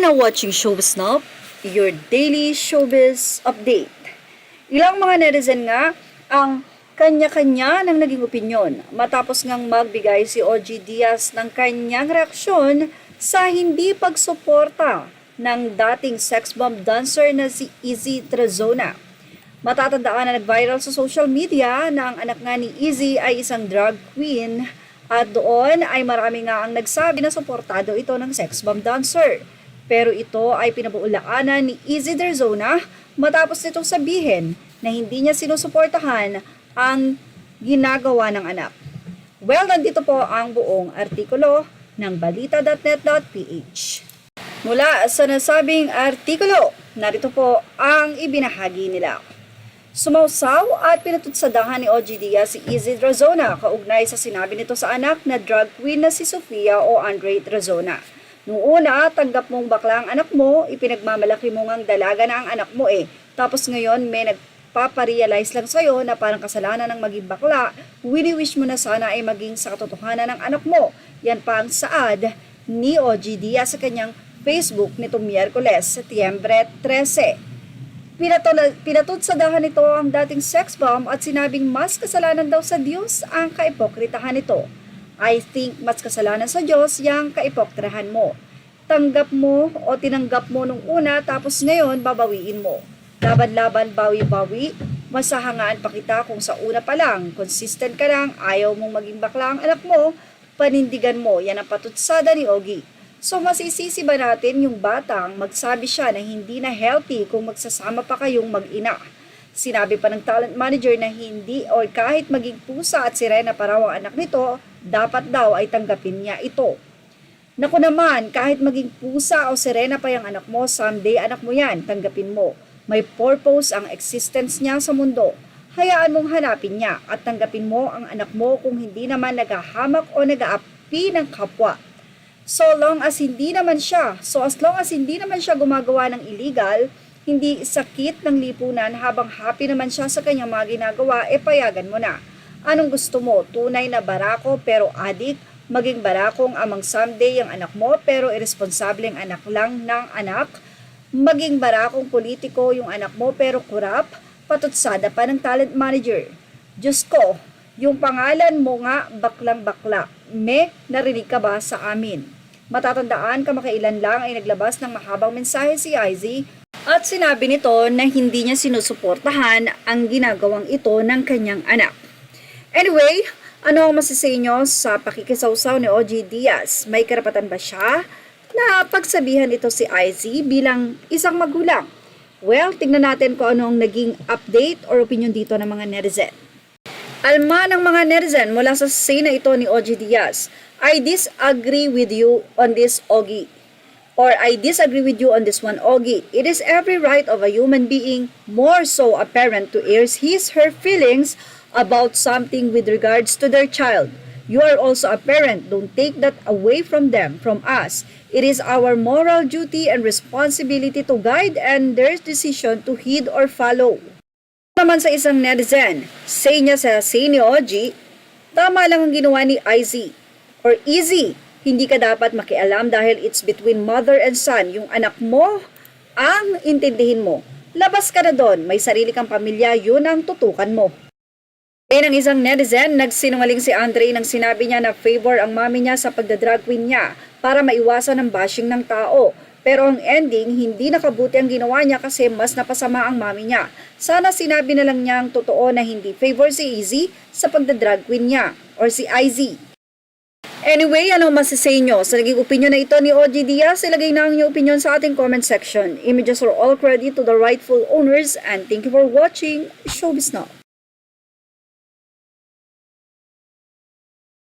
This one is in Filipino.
now watching Showbiz Now, your daily showbiz update. Ilang mga netizen nga ang kanya-kanya ng naging opinyon matapos ngang magbigay si OG Diaz ng kanyang reaksyon sa hindi pagsuporta ng dating sex bomb dancer na si Izzy Trazona. Matatandaan na nag-viral sa social media na ang anak nga ni Izzy ay isang drag queen at doon ay marami nga ang nagsabi na suportado ito ng sex bomb dancer. Pero ito ay pinabuulaanan ni Izzy Trazona matapos nitong sabihin na hindi niya sinusuportahan ang ginagawa ng anak. Well, nandito po ang buong artikulo ng balita.net.ph. Mula sa nasabing artikulo, narito po ang ibinahagi nila. Sumausaw at pinatutsadahan ni OG Diaz si Izzy Trazona kaugnay sa sinabi nito sa anak na drag queen na si Sofia o Andre Trazona. Noong una, tanggap mong bakla ang anak mo, ipinagmamalaki mo ngang dalaga na ang anak mo eh. Tapos ngayon may nagpaparealize lang sa'yo na parang kasalanan ng maging bakla, wini-wish mo na sana ay maging sa katotohanan ng anak mo. Yan pa ang saad ni OG Diaz sa kanyang Facebook nitong Miyerkules, Setyembre 13. Pinatutsadahan nito ang dating sex bomb at sinabing mas kasalanan daw sa Diyos ang kaipokritahan nito. I think mas kasalanan sa Diyos yung kaipoktrahan mo. Tanggap mo o tinanggap mo nung una tapos ngayon babawiin mo. Laban-laban, bawi-bawi, masahangaan pa kita kung sa una pa lang, consistent ka lang, ayaw mong maging bakla ang anak mo, panindigan mo, yan ang patutsada ni Ogie. So masisisi ba natin yung batang magsabi siya na hindi na healthy kung magsasama pa kayong mag-ina? Sinabi pa ng talent manager na hindi o kahit maging pusa at sirena pa raw ang anak nito, dapat daw ay tanggapin niya ito. Naku naman, kahit maging pusa o sirena pa yung anak mo, someday anak mo yan, tanggapin mo. May purpose ang existence niya sa mundo. Hayaan mong hanapin niya at tanggapin mo ang anak mo kung hindi naman nagahamak o nagaapi ng kapwa. As long as hindi naman siya gumagawa ng illegal, hindi sakit ng lipunan habang happy naman siya sa kanyang mga ginagawa, payagan mo na. Anong gusto mo? Tunay na barako pero adik? Maging barakong amang someday ang anak mo pero irresponsableng anak lang ng anak? Maging barakong politiko yung anak mo pero kurap? Patutsada pa ng talent manager. Diyos ko, yung pangalan mo nga baklang bakla. Narinig ka ba sa amin? Matatandaan kamakailan lang ay naglabas ng mahabang mensahe si Izzy at sinabi nito na hindi niya sinusuportahan ang ginagawang ito ng kanyang anak. Anyway, ano ang masasay nyo sa pakikisawsaw ni OG Diaz? May karapatan ba siya na pagsabihan ito si Izzy bilang isang magulang? Well, tingnan natin kung ano ang naging update or opinion dito ng mga netizen. Alma ng mga netizen mula sa say na ito ni OG Diaz, I disagree with you on this, Ogie. Or I disagree with you on this one, Ogie. It is every right of a human being, more so a parent, to air her feelings about something with regards to their child. You are also a parent. Don't take that away from them, from us. It is our moral duty and responsibility to guide and their decision to heed or follow. Naman sa isang netizen, say niya sa say ni OG, tama lang ang ginawa ni Izzy or Izzy. Hindi ka dapat makialam dahil it's between mother and son. Yung anak mo ang intindihin mo. Labas ka na doon. May sarili kang pamilya, yun ang tutukan mo. Ng isang netizen, nagsinungaling si Andre nang sinabi niya na favor ang mami niya sa pagdadrag queen niya para maiwasan ang bashing ng tao. Pero ang ending, hindi nakabuti ang ginawa niya kasi mas napasama ang mami niya. Sana sinabi na lang niya ang totoo na hindi favor si Izzy sa pagdadrag queen niya or si Izzy. Anyway, ano masasay nyo sa naging opinion na ito ni OG Diaz? Ilagay na ang inyong opinion sa ating comment section. Images are all credit to the rightful owners and thank you for watching Showbiz Now.